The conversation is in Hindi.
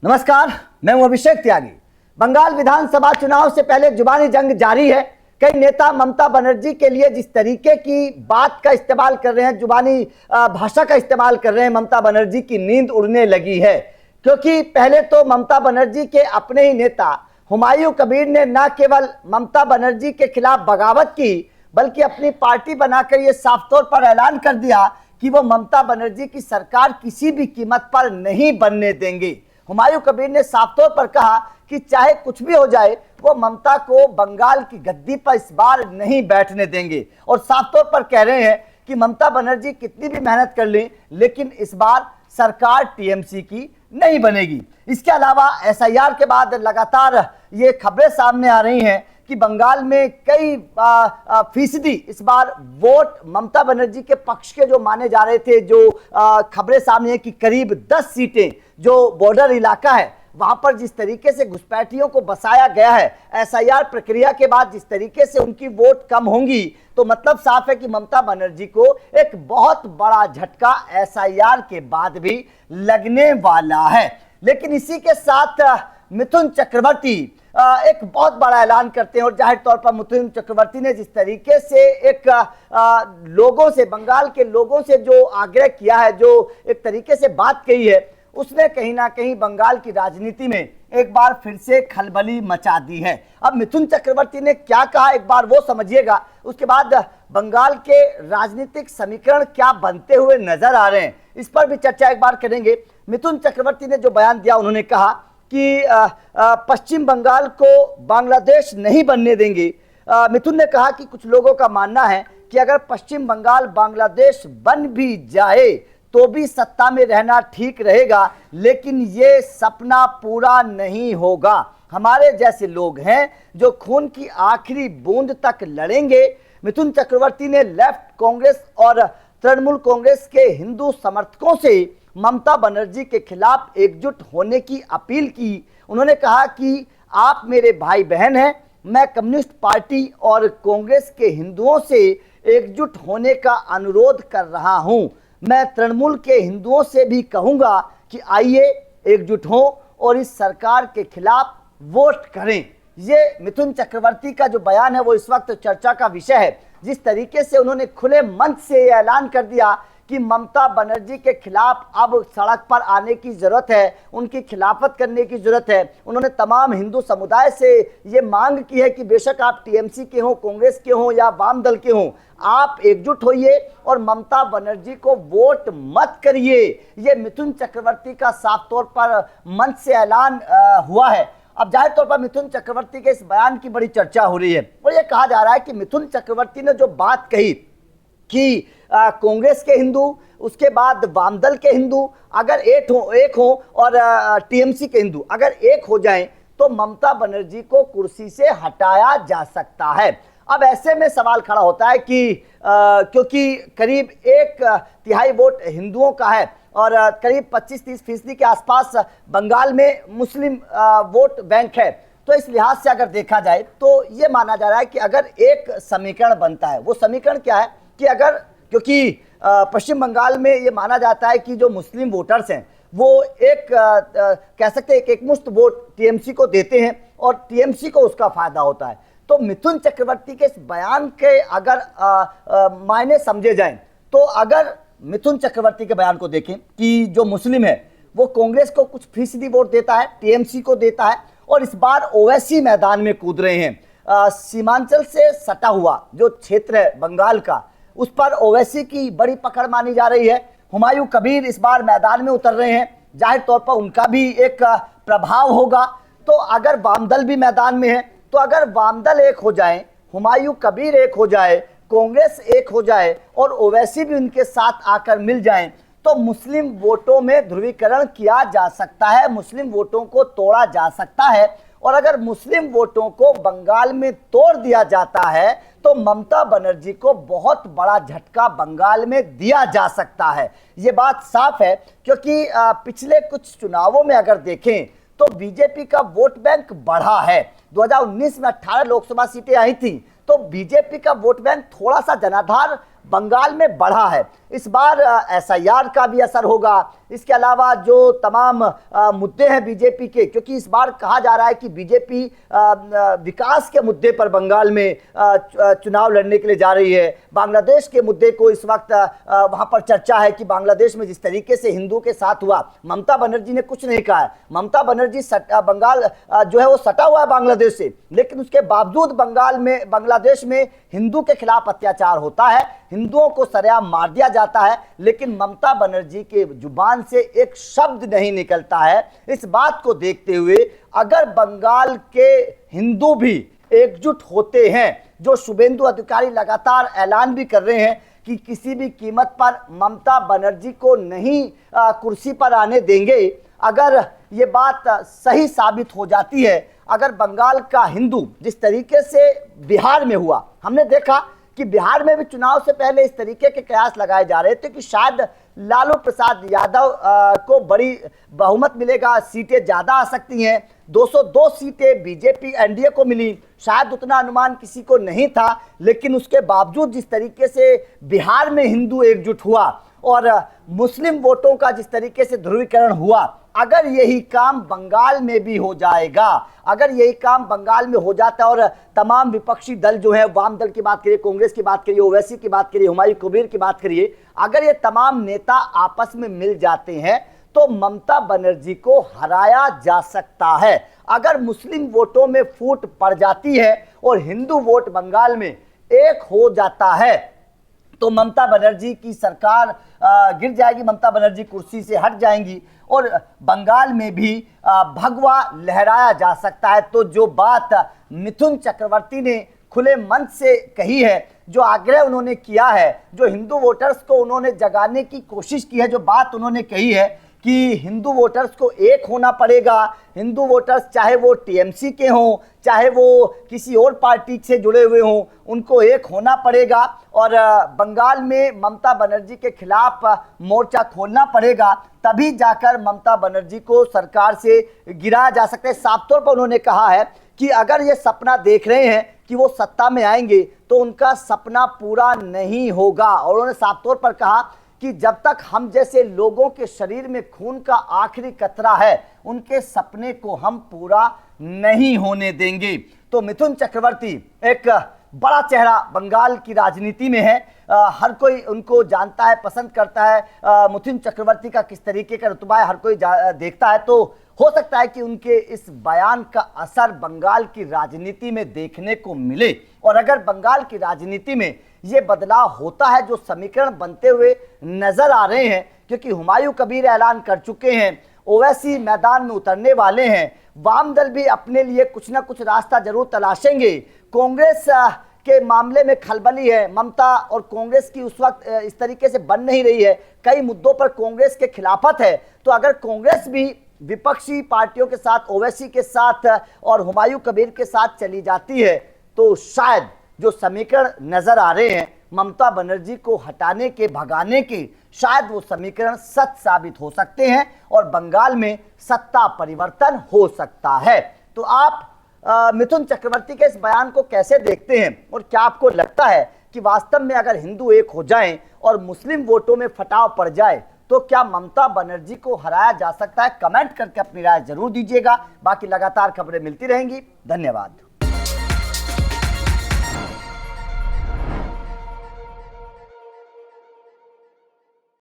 नमस्कार, मैं हूं अभिषेक त्यागी। बंगाल विधानसभा चुनाव से पहले जुबानी जंग जारी है। कई नेता ममता बनर्जी के लिए जिस तरीके की बात का इस्तेमाल कर रहे हैं, जुबानी भाषा का इस्तेमाल कर रहे हैं, ममता बनर्जी की नींद उड़ने लगी है। क्योंकि पहले तो ममता बनर्जी के अपने ही नेता हुमायूं कबीर ने न केवल ममता बनर्जी के खिलाफ बगावत की, बल्कि अपनी पार्टी बनाकर यह साफ तौर पर ऐलान कर दिया कि वो ममता बनर्जी की सरकार किसी भी कीमत पर नहीं बनने देंगे। हुमायूं कबीर ने साफ तौर पर कहा कि चाहे कुछ भी हो जाए, वो ममता को बंगाल की गद्दी पर इस बार नहीं बैठने देंगे। और साफ तौर पर कह रहे हैं कि ममता बनर्जी कितनी भी मेहनत कर लें, लेकिन इस बार सरकार टीएमसी की नहीं बनेगी। इसके अलावा एसआईआर के बाद लगातार ये खबरें सामने आ रही हैं कि बंगाल में कई फीसदी इस बार वोट ममता बनर्जी के पक्ष के जो माने जा रहे थे। जो खबरें सामने है कि करीब 10 सीटें जो बॉर्डर इलाका है वहां पर जिस तरीके से घुसपैठियों को बसाया गया है, एसआईआर प्रक्रिया के बाद जिस तरीके से उनकी वोट कम होंगी, तो मतलब साफ है कि ममता बनर्जी को एक बहुत बड़ा झटका एसआईआर के बाद भी लगने वाला है। लेकिन इसी के साथ मिथुन चक्रवर्ती एक बहुत बड़ा ऐलान करते हैं। और जाहिर तौर पर मिथुन चक्रवर्ती ने जिस तरीके से एक लोगों से, बंगाल के लोगों से जो आग्रह किया है, जो एक तरीके से बात कही है, उसने कहीं ना कहीं बंगाल की राजनीति में एक बार फिर से खलबली मचा दी है। अब मिथुन चक्रवर्ती ने क्या कहा एक बार वो समझिएगा, उसके बाद बंगाल के राजनीतिक समीकरण क्या बनते हुए नजर आ रहे हैं, इस पर भी चर्चा एक बार करेंगे। मिथुन चक्रवर्ती ने जो बयान दिया, उन्होंने कहा कि पश्चिम बंगाल को बांग्लादेश नहीं बनने देंगे। मिथुन ने कहा कि कुछ लोगों का मानना है कि अगर पश्चिम बंगाल बांग्लादेश बन भी जाए तो भी सत्ता में रहना ठीक रहेगा, लेकिन ये सपना पूरा नहीं होगा। हमारे जैसे लोग हैं जो खून की आखिरी बूंद तक लड़ेंगे। मिथुन चक्रवर्ती ने लेफ्ट कांग्रेस और तृणमूल कांग्रेस के हिंदू समर्थकों से ममता बनर्जी के खिलाफ एकजुट होने की अपील की। उन्होंने कहा कि आप मेरे भाई बहन हैं, मैं कम्युनिस्ट पार्टी और कांग्रेस के हिंदुओं से एकजुट होने का अनुरोध कर रहा हूं। मैं तृणमूल के हिंदुओं से भी कहूंगा कि आइए एकजुट हों और इस सरकार के खिलाफ वोट करें। ये मिथुन चक्रवर्ती का जो बयान है वो इस वक्त चर्चा का विषय है। जिस तरीके से उन्होंने खुले मंच से ये ऐलान कर दिया कि ममता बनर्जी के खिलाफ अब सड़क पर आने की जरूरत है, उनकी खिलाफत करने की जरूरत है। उन्होंने तमाम हिंदू समुदाय से ये मांग की है कि बेशक आप टीएमसी के हों, कांग्रेस के हों या वाम दल के हों, आप एकजुट होइए और ममता बनर्जी को वोट मत करिए। ये मिथुन चक्रवर्ती का साफ तौर पर मंच से ऐलान हुआ है। अब जाहिर तौर पर मिथुन चक्रवर्ती के इस बयान की बड़ी चर्चा हो रही है और ये कहा जा रहा है कि मिथुन चक्रवर्ती ने जो बात कही कि कांग्रेस के हिंदू, उसके बाद वामदल के हिंदू अगर एक हो और टीएमसी के हिंदू अगर एक हो जाएं तो ममता बनर्जी को कुर्सी से हटाया जा सकता है। अब ऐसे में सवाल खड़ा होता है कि क्योंकि करीब 1/3 वोट हिंदुओं का है और करीब 25-30% के आसपास बंगाल में मुस्लिम वोट बैंक है, तो इस लिहाज से अगर देखा जाए तो ये माना जा रहा है कि अगर एक समीकरण बनता है, वो समीकरण क्या है कि अगर, क्योंकि पश्चिम बंगाल में ये माना जाता है कि जो मुस्लिम वोटर्स हैं वो कह सकते हैं एक मुश्त वोट टीएमसी को देते हैं और टीएमसी को उसका फायदा होता है। तो मिथुन चक्रवर्ती के इस बयान के अगर मायने समझे जाएं, तो अगर मिथुन चक्रवर्ती के बयान को देखें कि जो मुस्लिम है वो कांग्रेस को कुछ फीसदी वोट देता है, टीएमसी को देता है और इस बार ओवैसी मैदान में कूद रहे हैं। सीमांचल से सटा हुआ जो क्षेत्र है बंगाल का, उस पर ओवैसी की बड़ी पकड़ मानी जा रही है। हुमायूं कबीर इस बार मैदान में उतर रहे हैं, जाहिर तौर पर उनका भी एक प्रभाव होगा। तो अगर वामदल भी मैदान में है, तो अगर वामदल एक हो जाए, हुमायूं कबीर एक हो जाए, कांग्रेस एक हो जाए और ओवैसी भी उनके साथ आकर मिल जाएं, तो मुस्लिम वोटों में ध्रुवीकरण किया जा सकता है, मुस्लिम वोटों को तोड़ा जा सकता है। और अगर मुस्लिम वोटों को बंगाल में तोड़ दिया जाता है तो ममता बनर्जी को बहुत बड़ा झटका बंगाल में दिया जा सकता है। ये बात साफ है, क्योंकि पिछले कुछ चुनावों में अगर देखें तो बीजेपी का वोट बैंक बढ़ा है। 2019 में 18 लोकसभा सीटें आई थी, तो बीजेपी का वोट बैंक थोड़ा सा जनाधार बंगाल में बढ़ा है। इस बार एसआईआर का भी असर होगा। इसके अलावा जो तमाम मुद्दे हैं बीजेपी के, क्योंकि इस बार कहा जा रहा है कि बीजेपी विकास के मुद्दे पर बंगाल में चुनाव लड़ने के लिए जा रही है। बांग्लादेश के मुद्दे को इस वक्त वहां पर चर्चा है कि बांग्लादेश में जिस तरीके से हिंदू के साथ हुआ, ममता बनर्जी ने कुछ नहीं कहा है। ममता बनर्जी बंगाल जो है वो सटा हुआ है बांग्लादेश से, लेकिन उसके बावजूद बांग्लादेश में हिंदू के खिलाफ अत्याचार होता है, हिंदुओं को सरेआम मार दिया जाता है, लेकिन ममता बनर्जी के जुबान से एक शब्द नहीं निकलता है। इस बात को देखते हुए अगर बंगाल के हिंदू भी एकजुट होते हैं, जो शुभेंदु अधिकारी लगातार ऐलान भी कर रहे हैं कि किसी भी कीमत पर ममता बनर्जी को नहीं कुर्सी पर आने देंगे, अगर ये बात सही साबित हो जाती है, अगर बंगाल का हिंदू जिस तरीके से बिहार में हुआ, हमने देखा कि बिहार में भी चुनाव से पहले इस तरीके के कयास लगाए जा रहे थे कि शायद लालू प्रसाद यादव को बड़ी बहुमत मिलेगा, सीटें ज्यादा आ सकती हैं। 202 सीटें बीजेपी एनडीए को मिली, शायद उतना अनुमान किसी को नहीं था, लेकिन उसके बावजूद जिस तरीके से बिहार में हिंदू एकजुट हुआ और मुस्लिम वोटों का जिस तरीके से ध्रुवीकरण हुआ, अगर यही काम बंगाल में भी हो जाएगा, अगर यही काम बंगाल में हो जाता है और तमाम विपक्षी दल जो है, वाम दल की बात करिए, कांग्रेस की बात करिए, ओवैसी की बात करिए, हुमायूं कबीर की बात करिए, अगर ये तमाम नेता आपस में मिल जाते हैं तो ममता बनर्जी को हराया जा सकता है। अगर मुस्लिम वोटों में फूट पड़ जाती है और हिंदू वोट बंगाल में एक हो जाता है तो ममता बनर्जी की सरकार गिर जाएगी, ममता बनर्जी कुर्सी से हट जाएंगी और बंगाल में भी भगवा लहराया जा सकता है। तो जो बात मिथुन चक्रवर्ती ने खुले मन से कही है, जो आग्रह उन्होंने किया है, जो हिंदू वोटर्स को उन्होंने जगाने की कोशिश की है, जो बात उन्होंने कही है कि हिंदू वोटर्स को एक होना पड़ेगा, हिंदू वोटर्स चाहे वो टीएमसी के हों, चाहे वो किसी और पार्टी से जुड़े हुए हों, उनको एक होना पड़ेगा और बंगाल में ममता बनर्जी के खिलाफ मोर्चा खोलना पड़ेगा, तभी जाकर ममता बनर्जी को सरकार से गिराया जा सकता है। साफ तौर पर उन्होंने कहा है कि अगर ये सपना देख रहे हैं कि वो सत्ता में आएंगे तो उनका सपना पूरा नहीं होगा। और उन्होंने साफ तौर पर कहा कि जब तक हम जैसे लोगों के शरीर में खून का आखिरी कतरा है, उनके सपने को हम पूरा नहीं होने देंगे। तो मिथुन चक्रवर्ती एक बड़ा चेहरा बंगाल की राजनीति में है, हर कोई उनको जानता है, पसंद करता है। मिथुन चक्रवर्ती का किस तरीके का रुतबा है हर कोई देखता है, तो हो सकता है कि उनके इस बयान का असर बंगाल की राजनीति में देखने को मिले। और अगर बंगाल की राजनीति में ये बदलाव होता है, जो समीकरण बनते हुए नजर आ रहे हैं, क्योंकि हुमायूं कबीर ऐलान कर चुके हैं, ओवैसी मैदान में उतरने वाले हैं, वाम दल भी अपने लिए कुछ ना कुछ रास्ता जरूर तलाशेंगे, कांग्रेस के मामले में खलबली है, ममता और कांग्रेस की उस वक्त इस तरीके से बन नहीं रही है, कई मुद्दों पर कांग्रेस के खिलाफत है। तो अगर कांग्रेस भी विपक्षी पार्टियों के साथ, ओवैसी के साथ और हुमायूं कबीर के साथ चली जाती है, तो शायद जो समीकरण नजर आ रहे हैं ममता बनर्जी को हटाने के, भगाने के, शायद वो समीकरण सच साबित हो सकते हैं और बंगाल में सत्ता परिवर्तन हो सकता है। तो आप मिथुन चक्रवर्ती के इस बयान को कैसे देखते हैं और क्या आपको लगता है कि वास्तव में अगर हिंदू एक हो जाएं और मुस्लिम वोटों में फटाव पड़ जाए तो क्या ममता बनर्जी को हराया जा सकता है? कमेंट करके अपनी राय जरूर दीजिएगा। बाकी लगातार खबरें मिलती रहेंगी। धन्यवाद।